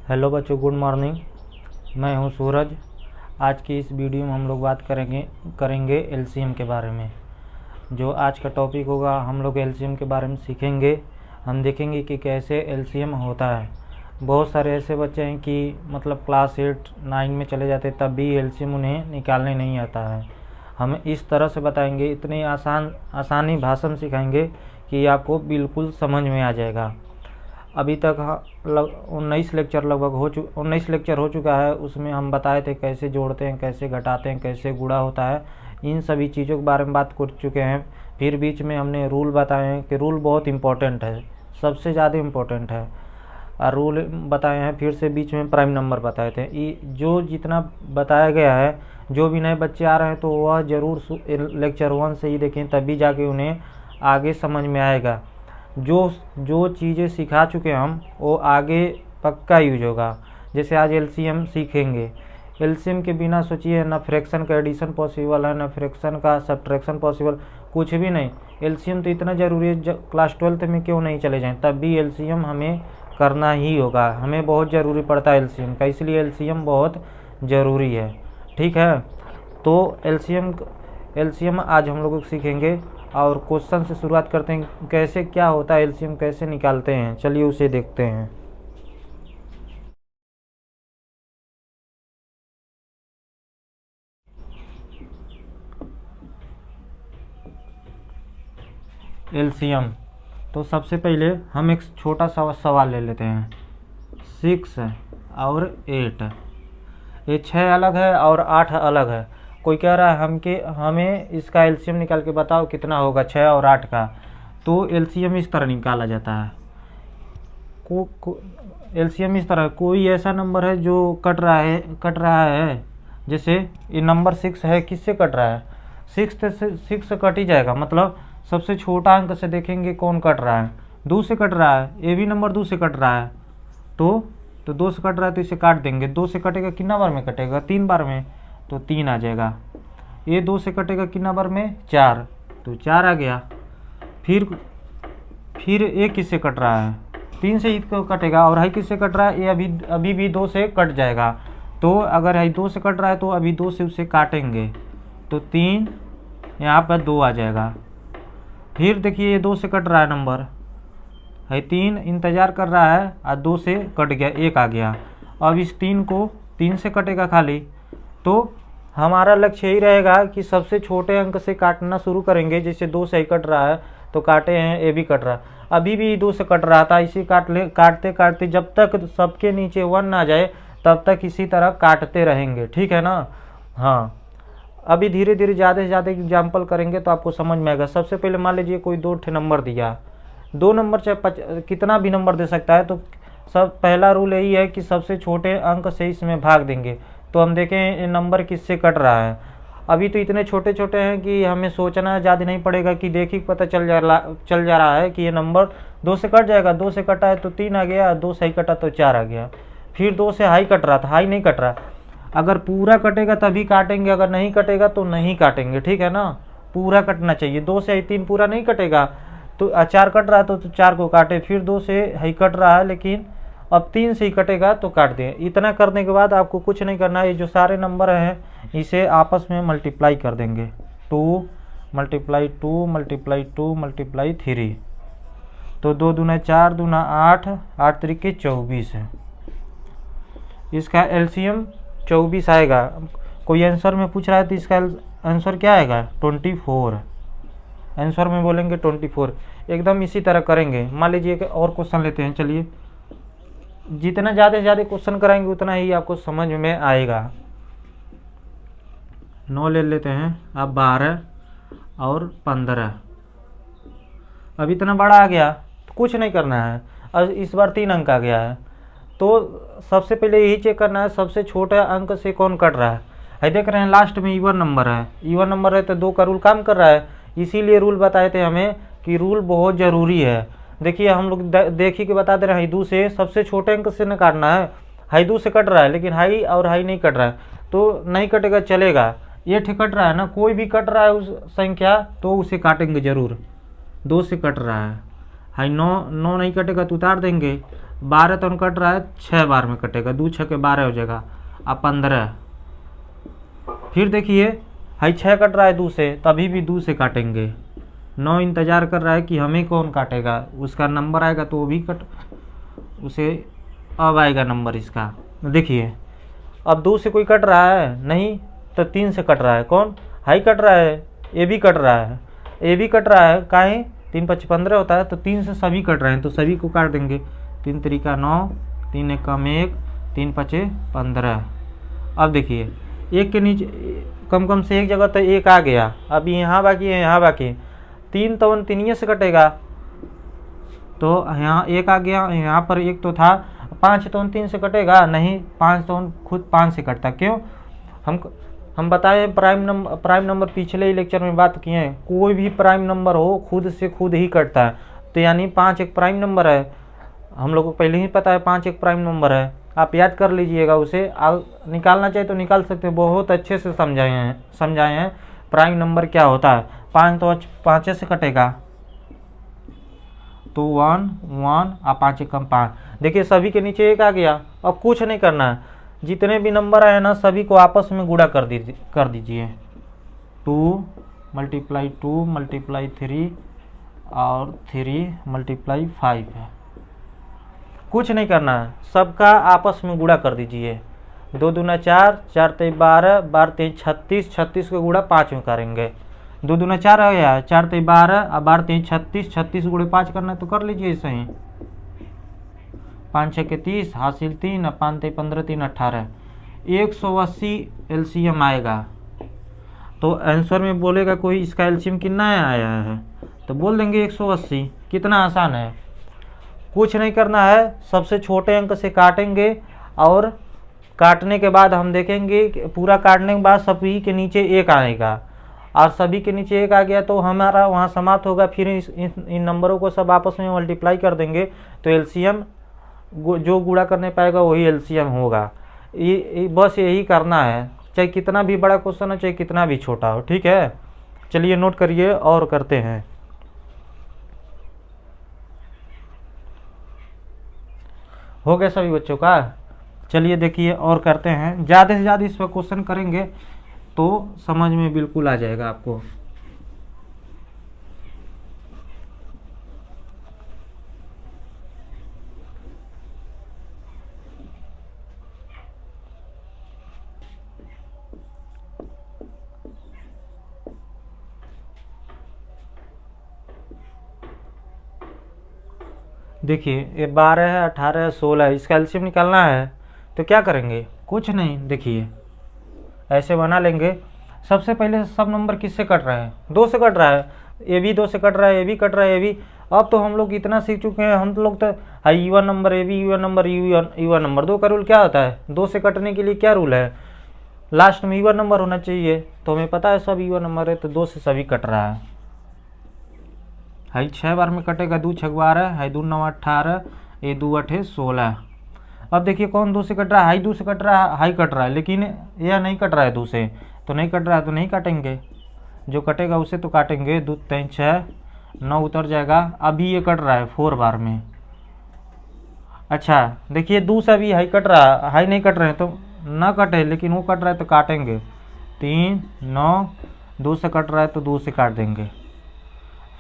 Hello बच्चों, good morning. मैं हूं सूरज। आज की इस वीडियो में हम लोग बात करेंगे एलसीएम के बारे में। जो आज का टॉपिक होगा, हम लोग एलसीएम के बारे में सीखेंगे। हम देखेंगे कि कैसे एलसीएम होता है। बहुत सारे ऐसे बच्चे हैं कि मतलब क्लास 8 9 में चले जाते तब भी एलसीएम उन्हें निकालने नहीं आता है। हम इस तरह से बताएंगे, इतनी आसानी भाषा में सिखाएंगे कि आपको बिल्कुल समझ में आ जाएगा। अभी तक 19 लेक्चर हो चुका है। उसमें हम बताए थे कैसे जोड़ते हैं, कैसे घटाते हैं, कैसे गुणा होता है। इन सभी चीज़ों के बारे में बात कर चुके हैं। फिर बीच में हमने रूल बताए हैं कि रूल बहुत इम्पोर्टेंट है, सबसे ज़्यादा इम्पोर्टेंट है। और रूल बताए हैं। फिर से बीच में प्राइम नंबर बताए थे। जो जितना बताया गया है, जो भी नए बच्चे आ रहे हैं तो वह ज़रूर लेक्चर 1 से ही देखें, तभी जाके उन्हें आगे समझ में आएगा। जो चीज़ें सिखा चुके हम वो आगे पक्का यूज होगा। जैसे आज एलसीएम सीखेंगे। एलसीएम के बिना सोचिए ना फ्रैक्शन का एडिशन पॉसिबल है, ना फ्रैक्शन का सब्ट्रैक्शन पॉसिबल, कुछ भी नहीं। एलसीएम तो इतना ज़रूरी है, क्लास 12 में क्यों नहीं चले जाएं, तब भी एलसीएम हमें करना ही होगा। हमें बहुत ज़रूरी पड़ता है एलसीएम का, इसलिए एलसीएम बहुत ज़रूरी है। ठीक है, तो एलसीएम आज हम लोग सीखेंगे। और क्वेश्चन से शुरुआत करते हैं, कैसे क्या होता है एलसीएम, कैसे निकालते हैं। चलिए उसे देखते हैं। एलसीएम तो सबसे पहले हम एक छोटा सा सवाल ले लेते हैं। 6 और 8, ये 6 अलग है और 8 अलग है। कोई कह रहा है हमें इसका एलसीएम निकाल के बताओ कितना होगा 6 और 8 का। तो एलसीएम इस तरह निकाला जाता है। एलसीएम इस तरह, कोई ऐसा नंबर है जो कट रहा है। जैसे ये नंबर 6 है, किससे कट रहा है? 6 से कट ही जाएगा। मतलब सबसे छोटा अंक से देखेंगे कौन कट रहा है। 2 से कट रहा है, ये भी नंबर 2 से कट रहा है। तो 2 से कट रहा है तो इसे काट देंगे। 2 से कटेगा कितना बार में कटेगा? 3 बार में, तो 3 आ जाएगा। ये 2 से कटेगा कितना बार में? 4, तो 4 आ गया। फिर ये किससे कट रहा है? 3 से ही कटेगा। और हाई किससे कट रहा है? ये अभी भी 2 से कट जाएगा। तो अगर हाई 2 से कट रहा है तो अभी 2 से उसे काटेंगे, तो 3 यहाँ पर 2 आ जाएगा। फिर देखिए ये 2 से कट रहा है नंबर है, 3 इंतज़ार कर रहा है और 2 से कट गया, 1 आ गया। अब इस 3 को 3 से कटेगा खाली। तो हमारा लक्ष्य यही रहेगा कि सबसे छोटे अंक से काटना शुरू करेंगे। जैसे 2 से ही कट रहा है तो काटे हैं, ये भी कट रहा है, अभी भी 2 से कट रहा था, इसी काटते काटते जब तक सबके नीचे 1 ना जाए तब तक इसी तरह काटते रहेंगे। ठीक है ना? हाँ, अभी धीरे धीरे ज़्यादा से ज़्यादा एग्जाम्पल करेंगे तो आपको समझ में आएगा। सबसे पहले मान लीजिए कोई 2 नंबर दिया। 2 नंबर चाहे कितना भी नंबर दे सकता है। तो सब पहला रूल यही है कि सबसे छोटे अंक से इसमें भाग देंगे। तो हम देखें ये नंबर किससे कट रहा है। अभी तो इतने छोटे छोटे हैं कि हमें सोचना ज़्यादा नहीं पड़ेगा, कि देखिए पता चल जा रहा है कि ये नंबर 2 से कट जाएगा। 2 से कटा है तो 3 आ गया, 2 से ही कटा तो 4 आ गया। फिर 2 से हाई कट रहा था, हाई नहीं कट रहा। अगर पूरा कटेगा तभी काटेंगे, अगर नहीं कटेगा तो नहीं काटेंगे। ठीक है ना? पूरा कटना चाहिए। 2 से 3 पूरा नहीं कटेगा तो 4 कट रहा है तो 4 को काटे। फिर 2 से हाई कट रहा है लेकिन अब 3 से ही कटेगा तो काट दें। इतना करने के बाद आपको कुछ नहीं करना है। ये जो सारे नंबर हैं इसे आपस में मल्टीप्लाई कर देंगे। 2 × 2 × 2 × 3, तो 2 दूना 4, दूना 8, 8 त्रिके 24 है। इसका एलसीएम 24 आएगा। कोई आंसर में पूछ रहा है तो इसका आंसर क्या आएगा? 24। आंसर में बोलेंगे 24। एकदम इसी तरह करेंगे। मान लीजिए कि और क्वेश्चन लेते हैं। चलिए, जितना ज़्यादा से ज़्यादा क्वेश्चन कराएंगे उतना ही आपको समझ में आएगा। 9 ले लेते हैं। अब 12 और 15। अब इतना बड़ा आ गया तो कुछ नहीं करना है। अब इस बार 3 अंक आ गया है तो सबसे पहले यही चेक करना है सबसे छोटे अंक से कौन कट रहा है। देख रहे हैं लास्ट में इवन नंबर है। इवन नंबर है तो 2 का रूल काम कर रहा है। इसीलिए रूल बताए थे हमें कि रूल बहुत ज़रूरी है। देखिए हम लोग देख ही के बता दे रहे हैं, 2 से सबसे छोटे अंक से न काटना है। हाई 2 से कट रहा है लेकिन हाई और हाई नहीं कट रहा है तो नहीं कटेगा, चलेगा। ये ठीक कट रहा है ना, कोई भी कट रहा है उस संख्या तो उसे काटेंगे ज़रूर। 2 से कट रहा है, हाई 9 नहीं कटेगा तो उतार देंगे। 12 तो कट रहा है 6 बार में कटेगा, 2 6 के 12 हो जाएगा। अब 15। फिर देखिए हाई 6 कट रहा है 2 से, तभी भी 2 से काटेंगे। 9 इंतज़ार कर रहा है कि हमें कौन काटेगा, उसका नंबर आएगा तो वो भी उसे अब आएगा नंबर इसका। देखिए अब 2 से कोई कट रहा है नहीं, तो 3 से कट रहा है। कौन? हाई कट रहा है, ए भी कट रहा है, ए भी कट रहा है। काहे? 3 5 15 होता है, तो 3 से सभी कट रहे हैं, तो सभी को काट देंगे। 3 तरीका 9, 3 एक कम 1, 3 5 15। अब देखिए एक के नीचे कम से एक जगह तो एक आ गया, अभी यहाँ बाकी है, यहाँ बाकी 3 तो 3 से कटेगा, तो यहाँ एक आ गया, यहाँ पर एक तो था। 5 तो 3 से कटेगा नहीं, 5 तो खुद 5 से कटता। क्यों? हम बताएं प्राइम नंबर पिछले ही लेक्चर में बात किए हैं, कोई भी प्राइम नंबर हो खुद से खुद ही कटता है। तो यानी 5 एक प्राइम नंबर है, हम लोग को पहले ही पता है 5 एक प्राइम नंबर है। आप याद कर लीजिएगा, उसे निकालना चाहिए तो निकाल सकते हैं। बहुत अच्छे से समझाए हैं प्राइम नंबर क्या होता है। 5 तो 5 से कटेगा, तो 1 1 और 5 एक कम 5। देखिए सभी के नीचे एक आ गया। अब कुछ नहीं करना है, जितने भी नंबर आए ना सभी को आपस में गुणा कर दीजिए। 2 × 2 × 3 और 3 × 5 है। कुछ नहीं करना है, सबका आपस में गुणा कर दीजिए। 2 दूना 4, 4 तेईस 12, 12 तेईस 36, 36 को गुणा 5 में करेंगे। 2 दूना 4 आ गया, 4 तेईस 12 और 12 तेईस 36, 36 गुणे 5 करना है तो कर लीजिए ऐसे ही। 5 6 के 30, हासिल 3, 5 तेईस 15, 3 18, 180 एलसीएम आएगा। तो आंसर में बोलेगा कोई इसका एलसीएम कितना आया है, तो बोल देंगे 180। कितना आसान है, कुछ नहीं करना है, सबसे छोटे अंक से काटेंगे और काटने के बाद हम देखेंगे कि पूरा काटने के बाद सभी के नीचे एक आएगा, और सभी के नीचे एक आ गया तो हमारा वहाँ समाप्त होगा। फिर इन नंबरों को सब आपस में मल्टीप्लाई कर देंगे, तो एलसीएम जो गुणा करने पाएगा वही एलसीएम होगा। बस यही करना है, चाहे कितना भी बड़ा क्वेश्चन हो चाहे कितना भी छोटा हो। ठीक है, चलिए नोट करिए और करते हैं। हो गया सभी बच्चों का? चलिए देखिए और करते हैं। ज़्यादा से ज़्यादा इस पर क्वेश्चन करेंगे तो समझ में बिल्कुल आ जाएगा आपको। देखिए ये 12 है, 18 है, 16 है, इसका एलसीएम निकालना है तो क्या करेंगे? कुछ नहीं, देखिए ऐसे बना लेंगे। सबसे पहले सब नंबर किससे कट रहे हैं? 2 से कट रहा है, ए भी 2 से कट रहा है, ए भी कट रहा है, ए भी। अब तो हम लोग इतना सीख चुके हैं, हम लोग तो even number, A be even number, even number. 2 का रूल क्या होता है? 2 से कटने के लिए क्या रूल है? लास्ट में इवन नंबर होना चाहिए, तो हमें पता है सब इवन नंबर है, तो 2 से सभी कट रहा है। हाई 6 बार में कटेगा, 2 6 12, हाई 2 9 18, ए 2 8 16। अब देखिए कौन 2 से कट रहा है? हाई 2 से कट रहा है, हाई कट रहा है, लेकिन यह नहीं कट रहा है 2 से, तो नहीं कट रहा है तो नहीं काटेंगे, जो कटेगा उसे तो काटेंगे। 2 3 6 9 उतर जाएगा। अभी ये कट रहा है 4 बार में। अच्छा देखिए 2 से अभी हाई कट रहा है, हाई नहीं कट रहे हैं तो ना कटे, लेकिन वो कट रहा है तो काटेंगे। 3 9, 2 से कट रहा है तो 2 से काट देंगे।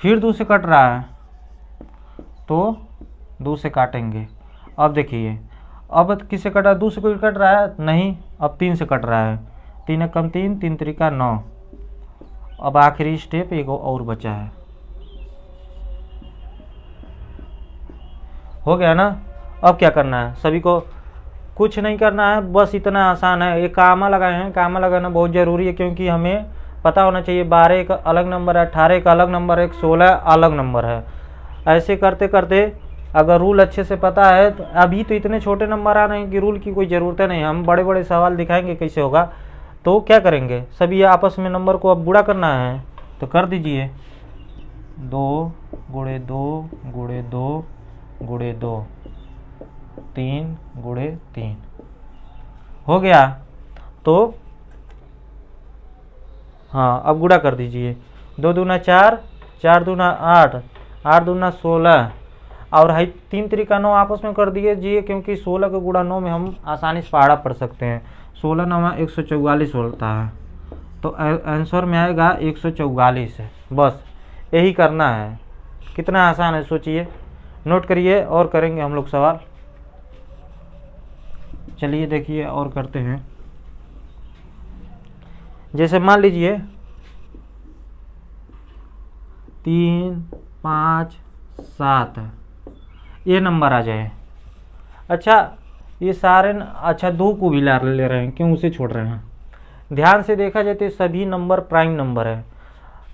फिर 2 से कट रहा है तो 2 से काटेंगे। अब देखिए अब किससे कट रहा है? 2 से कोई कट रहा है नहीं, अब 3 से कट रहा है। 3 एक कम 3, 3 तरीका 9। अब आखिरी स्टेप एक और बचा है। हो गया ना? अब क्या करना है? सभी को कुछ नहीं करना है, बस इतना आसान है। एक कामा लगाए हैं, कामा लगाना बहुत ज़रूरी है, क्योंकि हमें पता होना चाहिए 12 एक अलग नंबर है, 18 एक अलग नंबर है, 16 अलग नंबर है। ऐसे करते करते अगर रूल अच्छे से पता है तो अभी तो इतने छोटे नंबर आ रहे हैं कि रूल की कोई ज़रूरत नहीं। हम बड़े बड़े सवाल दिखाएंगे कैसे होगा। तो क्या करेंगे? सभी आपस में नंबर को अब गुणा करना है, तो कर दीजिए। 2 × 2 × 2 × 2, 3 × 3 हो गया। तो हाँ अब गुणा कर दीजिए। 2 दूना 4, 4 दूना 8, 8 दूना 16, और हाई 3 3 9 आपस में कर दीजिए, क्योंकि 16 का गुणा 9 में हम आसानी से पहाड़ा पढ़ सकते हैं। 16 9 144 होता है, तो आंसर में आएगा 144 है। बस यही करना है, कितना आसान है सोचिए। नोट करिए और करेंगे हम लोग सवाल। चलिए देखिए और करते हैं। जैसे मान लीजिए 3 5 7 ये नंबर आ जाए। अच्छा ये सारे अच्छा 2 को भी ला ले रहे हैं, क्यों उसे छोड़ रहे हैं? ध्यान से देखा जाए तो सभी नंबर प्राइम नंबर है।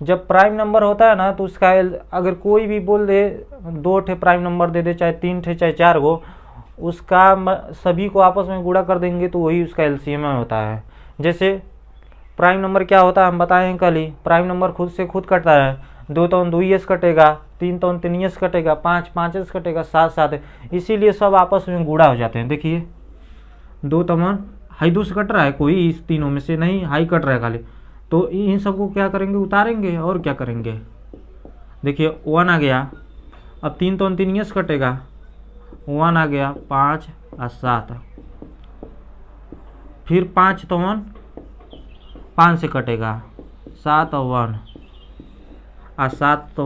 जब प्राइम नंबर होता है ना तो उसका अगर कोई भी बोल दे 2 ठे प्राइम नंबर दे दे, चाहे 3 ठे चाहे 4 गो, उसका सभी को आपस में गुणा कर देंगे तो वही उसका एलसीएम होता है। जैसे प्राइम नंबर क्या होता है हम बताए हैं कल ही, प्राइम नंबर खुद से खुद कटता है। 2 तो 2s कटेगा, 3 तो 3s कटेगा, 5 5s कटेगा, 7 7, इसीलिए सब आपस में गुणा हो जाते हैं। देखिए 2 तमन हाई 2 से कट रहा है, कोई इस तीनों में से नहीं हाई कट रहा है खाली, तो इन सबको क्या करेंगे, उतारेंगे और क्या करेंगे। देखिए 1 आ गया, अब 3 तो 3s कटेगा, 1 आ गया, 5 और 7, फिर 5 तो 5 से कटेगा, 7 और 1 और 7 तो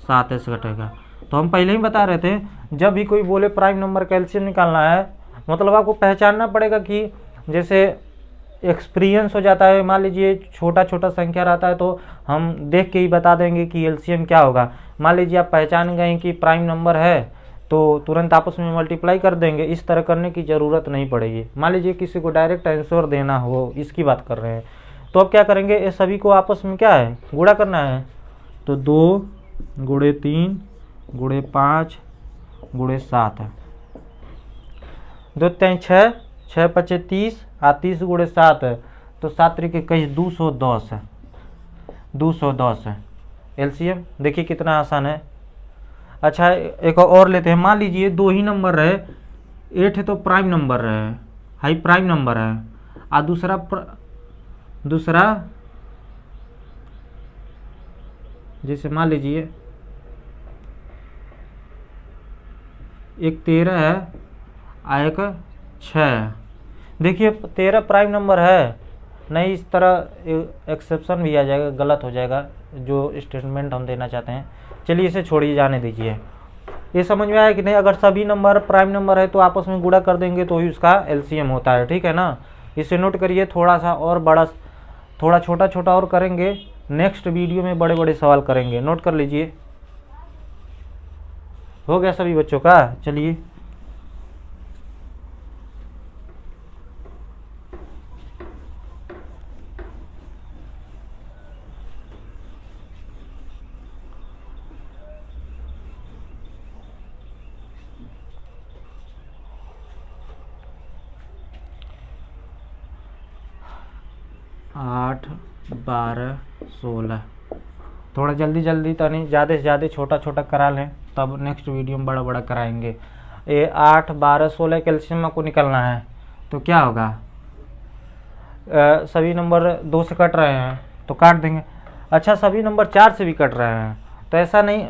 7 से कटेगा। तो हम पहले ही बता रहे थे, जब भी कोई बोले प्राइम नंबर का एलसीएम निकालना है, मतलब आपको पहचानना पड़ेगा कि जैसे एक्सपीरियंस हो जाता है। मान लीजिए छोटा छोटा संख्या रहता है तो हम देख के ही बता देंगे कि एलसीएम क्या होगा। मान लीजिए आप पहचान गए कि प्राइम नंबर है तो तुरंत आपस में मल्टीप्लाई कर देंगे, इस तरह करने की ज़रूरत नहीं पड़ेगी। मान लीजिए किसी को डायरेक्ट आंसर देना हो, इसकी बात कर रहे हैं, तो अब क्या करेंगे, ये सभी को आपस में क्या है, गुणा करना है। तो 2 गुणे 3 गुणे 5 गुणे 7, 2 3 6, 6 5 30 और 30 गुणे 7, तो 7 3 21 210 है, 210 है एलसीएम। देखिए कितना आसान है। अच्छा एक और लेते हैं, मान लीजिए 2 ही नंबर रहे, 8 है तो प्राइम नंबर रहे, हाई प्राइम नंबर है, और दूसरा जैसे मान लीजिए एक 13 है और एक 6 है। देखिए 13 प्राइम नंबर है नहीं, इस तरह एक्सेप्शन भी आ जाएगा, गलत हो जाएगा जो स्टेटमेंट हम देना चाहते हैं। चलिए इसे छोड़िए, जाने दीजिए। ये समझ में आया कि नहीं? अगर सभी नंबर प्राइम नंबर है तो आपस में गुणा कर देंगे तो ही उसका एलसीएम होता है, ठीक है ना। इसे नोट करिए। थोड़ा सा और बड़ा, थोड़ा छोटा छोटा और करेंगे, नेक्स्ट वीडियो में बड़े बड़े सवाल करेंगे। नोट कर लीजिए। हो गया सभी बच्चों का? चलिए आठ 12 16, थोड़ा जल्दी जल्दी तो नहीं, ज़्यादा से ज़्यादा छोटा छोटा करा लें, तब नेक्स्ट वीडियो में बड़ा बड़ा कराएंगे। ये 8 12 16 कैल्शियम को निकलना है तो क्या होगा, सभी नंबर 2 से कट रहे हैं तो काट देंगे। अच्छा सभी नंबर 4 से भी कट रहे हैं तो ऐसा नहीं,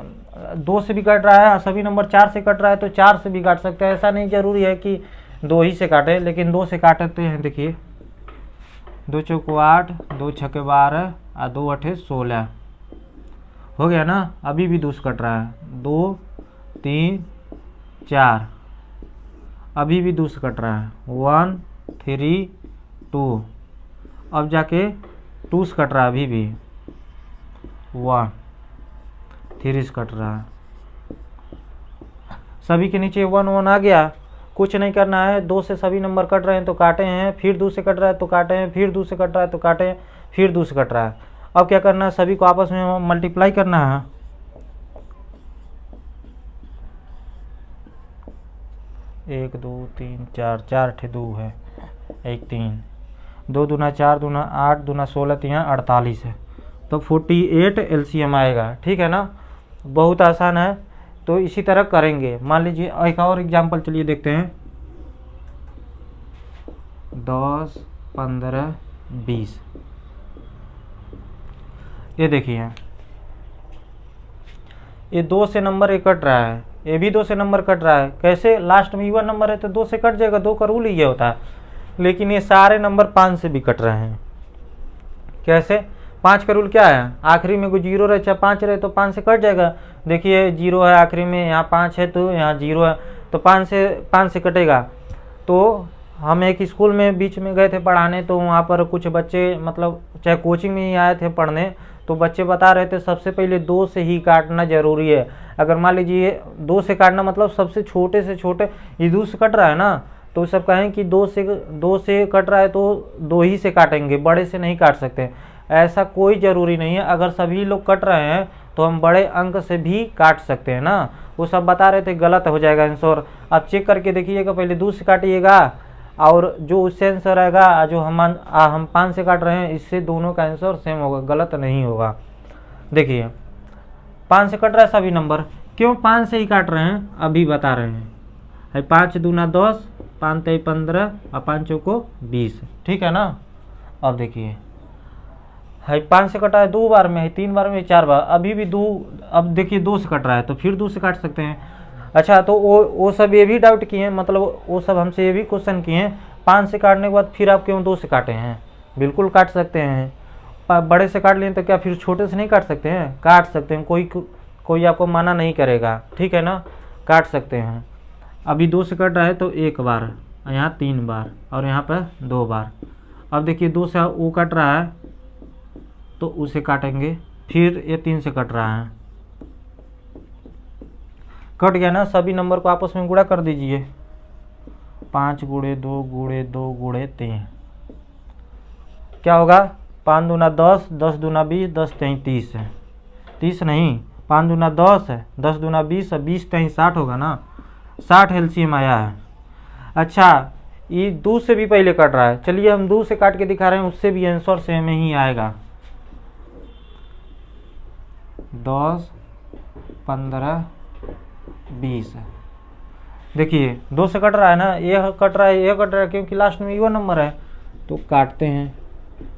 2 से भी कट रहा है, सभी नंबर 4 से कट रहा है तो 4 से भी काट सकते हैं। ऐसा नहीं जरूरी है कि 2 ही से काटे, लेकिन 2 से काटते हैं। देखिए 2 चौको 8, 2 छक्के 12 और 2 अठे 16 हो गया ना। अभी भी 2 से कट रहा है, 2 3 4, अभी भी 2 से कट रहा है, 1 3 2, अब जाके 2 से कट रहा है, अभी भी 1 3 से कट रहा है। सभी के नीचे 1 1 आ गया, कुछ नहीं करना है। 2 से सभी नंबर कट रहे हैं तो काटे हैं, फिर 2 से कट रहा है तो काटे हैं, फिर 2 से कट रहा है तो काटे हैं, फिर 2 से कट रहा है। अब क्या करना है, सभी को आपस में मल्टीप्लाई करना है। 1 2 3 4, 4 ठे 2 है, 1 3, 2 दूना 4 दूना 8 दूना 16 3 48 है, तो 48 एलसीएम आएगा, ठीक है ना। बहुत आसान है, तो इसी तरह करेंगे। मान लीजिए एक और एग्जांपल, चलिए देखते हैं। 10 15 20, ये देखिए ये 2 से नंबर कट रहा है, ये भी 2 से नंबर कट रहा है। कैसे? लास्ट में इवन नंबर है तो 2 से कट जाएगा, 2 का रूल ही ये होता है। लेकिन ये सारे नंबर 5 से भी कट रहे हैं। कैसे? 5 का रूल क्या है? आखिरी में कोई 0 रहे चाहे 5 रहे तो 5 से कट जाएगा। देखिए 0 है आखिरी में, यहाँ 5 है तो यहाँ 0 है, तो 5 से कटेगा। तो हम एक स्कूल में बीच में गए थे पढ़ाने, तो वहाँ पर कुछ बच्चे मतलब चाहे कोचिंग में ही आए थे पढ़ने, तो बच्चे बता रहे थे सबसे पहले 2 से ही काटना ज़रूरी है। अगर मान लीजिए 2 से काटना मतलब सबसे छोटे से छोटे, ये 2 से कट रहा है ना, तो सब कहें कि 2 से कट रहा है तो 2 ही से काटेंगे, बड़े से नहीं काट सकते। ऐसा कोई ज़रूरी नहीं है। अगर सभी लोग कट रहे हैं तो हम बड़े अंक से भी काट सकते हैं ना। वो सब बता रहे थे गलत हो जाएगा आंसर। आप चेक करके देखिएगा, पहले 2 से काटिएगा और जो उससे आंसर आएगा, जो हम 5 से काट रहे हैं, इससे दोनों का आंसर सेम होगा, गलत नहीं होगा। देखिए 5 से कट रहा है सभी नंबर, क्यों 5 से ही काट रहे हैं अभी बता रहे हैं। 5 दूना 10, 5 तेई 15 और 5 चौको 20, ठीक है ना। अब देखिए 5 से कटा है 2 बार में, 3 बार में, 4 बार, अभी भी 2। अब देखिए 2 से कट रहा है तो फिर 2 से काट सकते हैं। अच्छा, तो वो सब ये भी डाउट किए हैं, मतलब वो सब हमसे ये भी क्वेश्चन किए हैं 5 से काटने के बाद फिर आप क्यों 2 से काटे हैं? बिल्कुल काट सकते हैं। बड़े से काट लें तो क्या फिर छोटे से नहीं काट सकते हैं? काट सकते हैं, कोई आपको मना नहीं करेगा, ठीक है ना, काट सकते हैं। अभी 2 से कट रहा है तो 1 बार, यहाँ 3 बार और यहाँ पर 2 बार। अब देखिए 2 से वो कट रहा है तो उसे काटेंगे, फिर ये 3 से कट रहा है, कट गया ना। सभी नंबर को आपस में गुणा कर दीजिए, 5 गुणे 2 गुणे 2 गुणे 3, क्या होगा? 5 दूना 10, 10 दूना 20, 10 तेईं 30 है, 30 नहीं, 5 दूना 10 है, 10 दूना 20 है, 20 तेईं 60 होगा ना, 60 एलसीएम आया है। अच्छा, ये 2 से भी पहले कट रहा है, चलिए हम 2 से काट के दिखा रहे हैं, उससे भी आंसर सेम ही आएगा। 10, 15, 20, देखिए 2 से कट रहा है ना, ये कट रहा है, क्योंकि लास्ट में इवन नंबर है तो काटते हैं।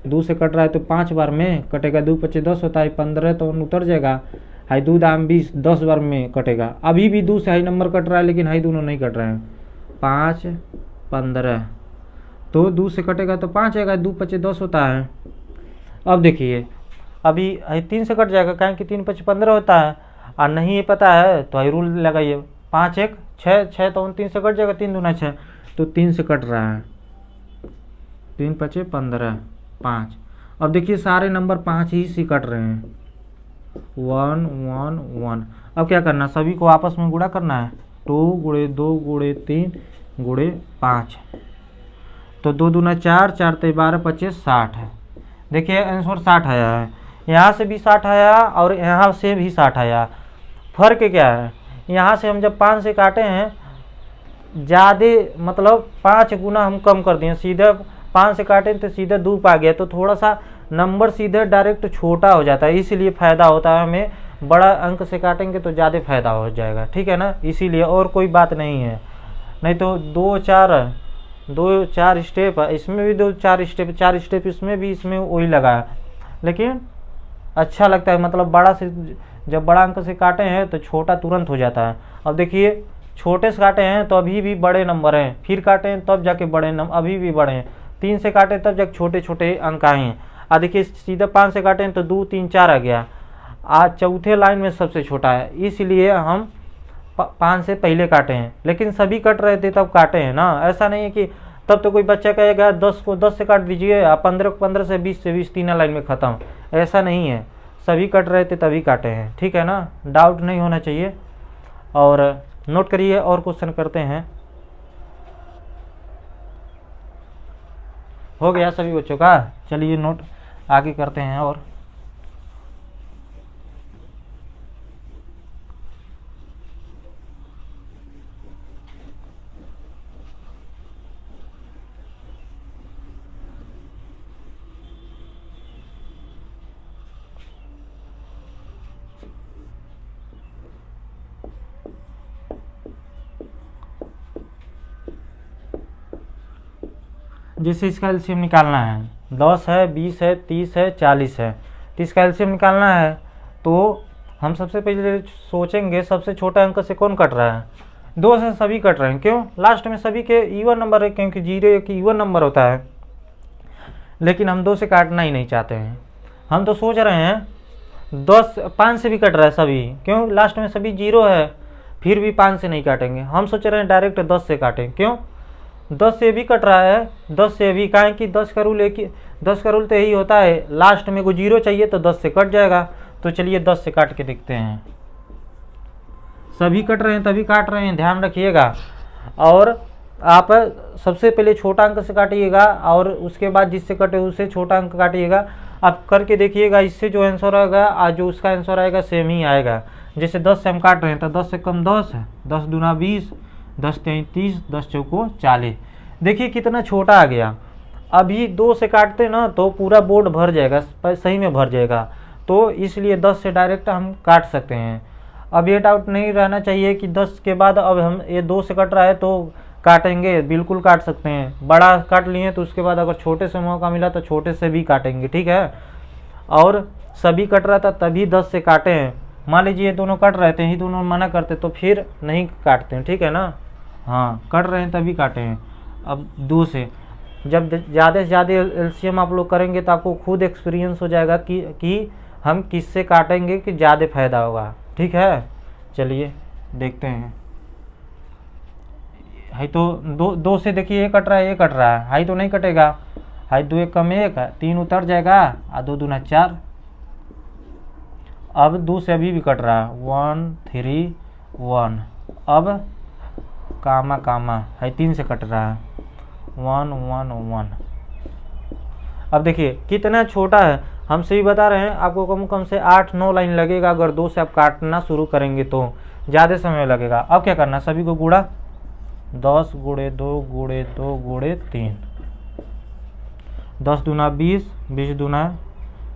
2 से कट रहा है तो 5 बार में कटेगा, 2 5 10 होता है, 15 तो उतर जाएगा, 2 दाम 20, 10 बार में कटेगा। अभी भी 2 से हाई नंबर कट रहा है, लेकिन हाई दोनों नहीं कट रहे हैं। 5 15 तो 2 से कटेगा तो 5 आएगा, 2 5 10 होता है। अब देखिए अभी 3 से कट जाएगा, क्या कि 3 5 15 होता है, और नहीं ये पता है तो ये रूल लगाइए, 5 1 6, 6 तो 3 से कट जाएगा, 3 दूना 6, तो 3 से कट रहा है, 3 5 15 5। अब देखिए सारे नंबर 5 ही से कट रहे हैं, 1 1 1। अब क्या करना, सभी को आपस में गुणा करना है, 2 गुणे 2 गुणे 3 गुणे 5, तो 2 दूना 4, 4 तेई 12 25 60 है। देखिए आंसर 60 आया है, यहाँ से भी 60 आया और यहाँ से भी 60 आया। फर्क क्या है, यहाँ से हम जब 5 से काटे हैं ज़्यादा, मतलब 5 गुना हम कम कर दिए, सीधे 5 से काटे तो सीधे 2 आ गया, तो थोड़ा सा नंबर सीधे डायरेक्ट छोटा हो जाता है, इसीलिए फ़ायदा होता है हमें। बड़ा अंक से काटेंगे तो ज़्यादा फायदा हो जाएगा, ठीक है ना, इसीलिए, और कोई बात नहीं है। नहीं तो 2 4 स्टेप है, इसमें भी 2 4 स्टेप, 4 स्टेप इसमें भी, इसमें वही लगा है, लेकिन अच्छा लगता है। मतलब बड़ा से जब बड़ा अंक से काटे हैं तो छोटा तुरंत हो जाता है। अब देखिए छोटे से काटे हैं तो अभी भी बड़े नंबर हैं, फिर काटे हैं तब जाके बड़े नंबर अभी भी बड़े हैं, 3 से काटे तब जाके छोटे छोटे अंक आए हैं। अब देखिए सीधा 5 से काटे हैं तो 2 3 4 आ गया, आज चौथे लाइन में सबसे छोटा है, इसलिए हम 5 से पहले काटे हैं। लेकिन सभी कट रहे थे तब काटे हैं ना, ऐसा नहीं है कि तब तो कोई बच्चा कहेगा 10 को 10 से काट दीजिए, 15 को 15 से 20 तीन लाइन में ख़त्म, ऐसा नहीं है, सभी कट रहे थे तभी काटे हैं, ठीक है ना, डाउट नहीं होना चाहिए। और नोट करिए, और क्वेश्चन करते हैं। हो गया सभी बच्चों का, चलिए नोट आगे करते हैं। और जैसे इसका एलसीएम निकालना है, 10 है, 20 है, 30 है, 40 है, तो इसका एलसीएम निकालना है तो हम सबसे पहले सोचेंगे सबसे छोटा अंक से कौन कट रहा है, 2 से सभी कट रहे हैं। क्यों? लास्ट में सभी के इवन नंबर है, क्योंकि 0 एक इवन नंबर होता है। लेकिन हम 2 से काटना ही नहीं चाहते हैं, हम तो सोच रहे हैं 5 से भी कट रहा है सभी, क्यों? लास्ट में सभी 0 है, फिर भी 5 से नहीं काटेंगे। हम सोच रहे हैं डायरेक्ट 10 से काटें। क्यों? 10 से भी कट रहा है, 10 से भी, काहे कि 10 का रूल तो यही होता है, लास्ट में को 0 चाहिए तो 10 से कट जाएगा। तो चलिए 10 से काट के देखते हैं। सभी कट रहे हैं तभी काट रहे हैं, ध्यान रखिएगा। और आप सबसे पहले छोटा अंक से काटिएगा और उसके बाद जिससे कटे उससे छोटा अंक काटिएगा। आप करके देखिएगा, इससे जो आंसर आएगा आज जो उसका आंसर आएगा सेम ही आएगा। जैसे 10 से हम काट रहे हैं तो 10 से कम 10 है, 10 दूना 20, 10 तीन 30, 10 चौको 40। देखिए कितना छोटा आ गया। अभी 2 से काटते ना तो पूरा बोर्ड भर जाएगा, सही में भर जाएगा। तो इसलिए 10 से डायरेक्ट हम काट सकते हैं। अब ये डाउट नहीं रहना चाहिए कि 10 के बाद अब हम ये 2 से कट रहा है तो काटेंगे, बिल्कुल काट सकते हैं। बड़ा काट लिए तो उसके बाद अगर छोटे से मौका मिला तो छोटे से भी काटेंगे, ठीक है। और सभी कट रहा था तभी 10 से काटे हैं। मान लीजिए दोनों कट रहे थे, ही दोनों मना करते तो फिर नहीं काटते हैं, ठीक है ना। हाँ, कट रहे हैं तभी काटे हैं। अब 2 से जब ज़्यादा से ज़्यादा एलसीएम आप लोग करेंगे तो आपको खुद एक्सपीरियंस हो जाएगा कि हम किससे काटेंगे कि ज़्यादा फायदा होगा, ठीक है। चलिए देखते हैं। हाई तो 2 से देखिए ये कट रहा है, ये कट रहा है, हाई तो नहीं कटेगा। हाई 2 एक कम 1, 3 उतर जाएगा और 2 दूना 4। अब 2 से अभी भी कट रहा है, 1 3 1। अब कामा हाई 3 से कट रहा है, 1 1 1। अब देखिए कितना छोटा है। हम सही बता रहे हैं, आपको कम से 8-9 लाइन लगेगा अगर 2 से आप काटना शुरू करेंगे तो ज़्यादा समय लगेगा। अब क्या करना, सभी को गुणा, 10 गुणे 2 गुणे 2 गुणे 3, 10 दूना 20, 20 दूना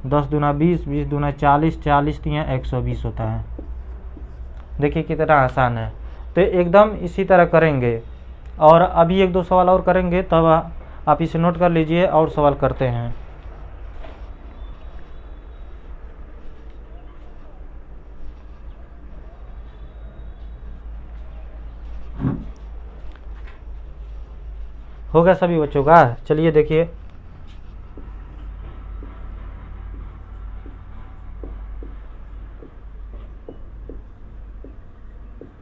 10 दूना 20, 20 दूना 40, 40 तिया 120 होता है। देखिए कितना आसान है। तो एकदम इसी तरह करेंगे। और अभी 1-2 सवाल और करेंगे, तब आप इसे नोट कर लीजिए और सवाल करते हैं। हो गया सभी बच्चों का? चलिए देखिए,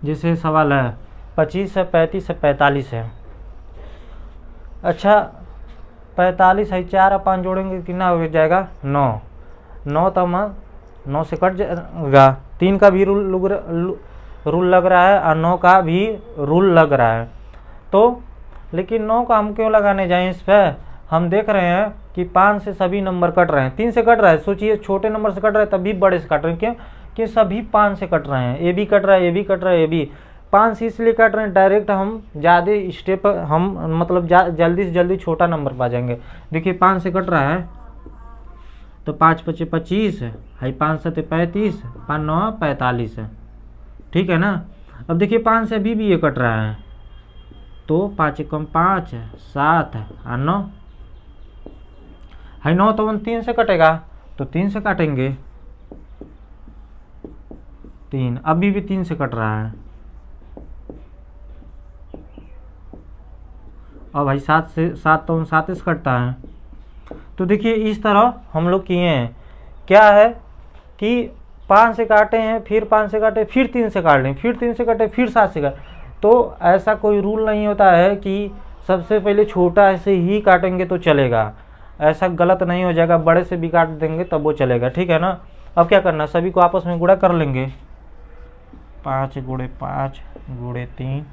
जैसे सवाल है 25 है, 35 है, 45 है। अच्छा 45 है, 4 और 5 जोड़ेंगे कितना हो जाएगा, 9 तो हम 9 से कट जाएगा। 3 का भी रूल लग रहा है और 9 का भी रूल लग रहा है। तो लेकिन 9 का हम क्यों लगाने जाएं इस पर? हम देख रहे हैं कि 5 से सभी नंबर कट रहे हैं, 3 से कट रहा है। सोचिए छोटे नंबर से कट रहा है तभी बड़े से कट रहे हैं। क्यों? कि सभी 5 से कट रहे हैं, ए भी कट रहा है, ए भी कट रहा है, ए भी 5 से इसलिए कट रहे हैं। डायरेक्ट हम ज़्यादा स्टेप हम मतलब जल्दी से जल्दी छोटा नंबर पा जाएंगे। देखिए 5 से कट रहा है तो 5 5 25 है, 5 7 35, 5 9 45 है, ठीक है ना। अब देखिए 5 से अभी भी ये कट रहा है तो 5 कम 5 है, 7 है और 9 है। 9 तो 3 से कटेगा तो 3 से काटेंगे, 3 अभी भी 3 से कट रहा है। और भाई 7 तो 7 से कटता है। तो देखिए इस तरह हम लोग किए हैं। क्या है कि 5 से काटे हैं, फिर 5 से काटे, फिर 3 से काट लें, फिर 3 से काटे, फिर 7 से काटे। तो ऐसा कोई रूल नहीं होता है कि सबसे पहले छोटा से ही काटेंगे तो चलेगा। ऐसा गलत नहीं हो जाएगा, बड़े से भी काट देंगे तब वो चलेगा, ठीक है ना। अब क्या करना, सभी को आपस में गुणा कर लेंगे। 5 गुणे 5 गुणे 3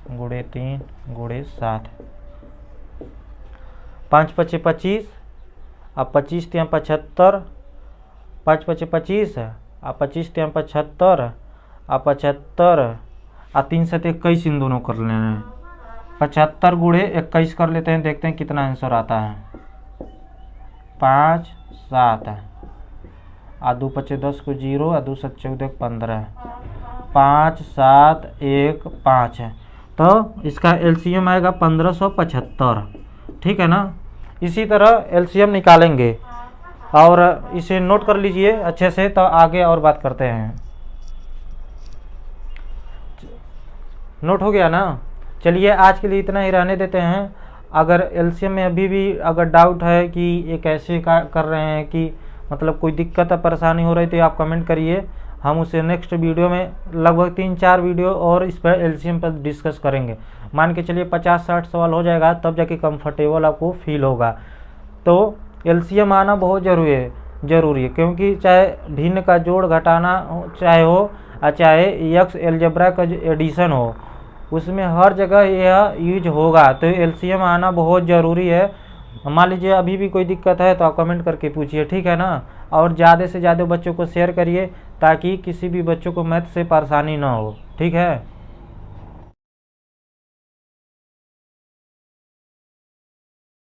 गुणे 3 गुणे 7, 5 5 25, अब 25 3 75, 5 5 25 अब 25 3 75, अब 75 और 3 7 21 इन दोनों कर लेना है। 75 गुणे 21 कर लेते हैं, देखते हैं कितना आंसर आता है। 5 7 और 2 5 10 को 0 और 2 7 14 15, 5 7 1 5 है। तो इसका एलसीएम आएगा 1575, ठीक है ना। इसी तरह एलसीएम निकालेंगे और इसे नोट कर लीजिए अच्छे से, तो आगे और बात करते हैं। नोट हो गया ना। चलिए आज के लिए इतना ही रहने देते हैं। अगर एलसीएम में अभी भी अगर डाउट है कि ये कैसे कर रहे हैं, कि मतलब कोई दिक्कत है, परेशानी हो रही, तो आप कमेंट करिए, हम उसे नेक्स्ट वीडियो में लगभग 3-4 वीडियो और इस पर एलसीएम पर डिस्कस करेंगे। मान के चलिए 50-60 सवाल हो जाएगा, तब जाके कंफर्टेबल आपको फील होगा। तो एलसीएम आना बहुत ज़रूरी है, क्योंकि चाहे भिन्न का जोड़ घटाना चाहे हो, चाहे एक्स एलजेब्रा का एडिशन हो, उसमें हर जगह यह यूज होगा। तो एलसीएम आना बहुत ज़रूरी है। मान लीजिए अभी भी कोई दिक्कत है तो आप कमेंट करके पूछिए, ठीक है ना। और ज़्यादा से ज़्यादा बच्चों को शेयर करिए, ताकि किसी भी बच्चों को मैथ से परेशानी ना हो, ठीक है।